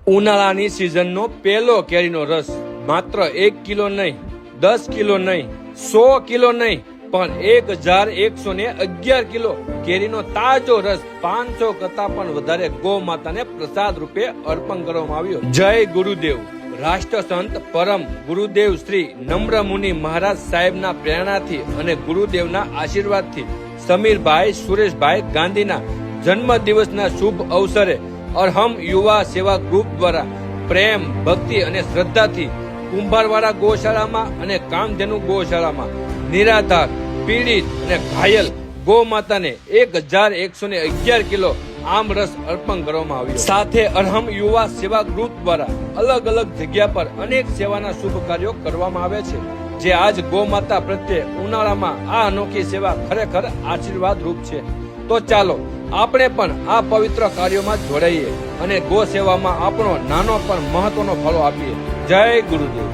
ઉનાળાની સિઝનનો પહેલો કેરીનો રસ માત્ર 1 કિલો નહીં, 10 કિલો નહીં, 100 કિલો નહીં, પણ 1111 કિલો કેરીનો તાજો રસ 500 કરતા પણ વધારે ગૌ માતાને પ્રસાદ રૂપે અર્પણ કરવામાં આવ્યો. જય ગુરુદેવ. રાષ્ટ્રસંત પરમ ગુરુદેવ શ્રી નમ્ર મુનિ મહારાજ સાહેબના પ્રેરણાથી અને ગુરુદેવના આશીર્વાદથી સમીરભાઈ સુરેશભાઈ ગાંધીના જન્મ દિવસના શુભ અવસરે અરહમ યુવા સેવા ગ્રુપ દ્વારા પ્રેમ, ભક્તિ અને શ્રદ્ધાથી કુંભારવાડા ગૌશાળામાં અને કામધેનુ ગૌશાળામાં નિરાધાર, પીડિત અને ઘાયલ ગૌ માતાને 1111 કિલો આમરસ અર્પણ કરવામાં આવ્યો. સાથે અરહમ યુવા સેવા ગ્રુપ દ્વારા અલગ અલગ જગ્યા પર અનેક સેવાના શુભ કાર્યો કરવામાં આવે છે, જે આજ ગૌ માતા પ્રત્યે ઉનાળામાં આ અનોખી સેવા ખરેખર આશીર્વાદ રૂપ છે. તો ચાલો આપણે પણ આ પવિત્ર કાર્યોમાં જોડાઈએ અને ગૌ સેવામાં આપણો નાનો પણ મહત્વનો ફાળો આપીએ. જય ગુરુદેવ.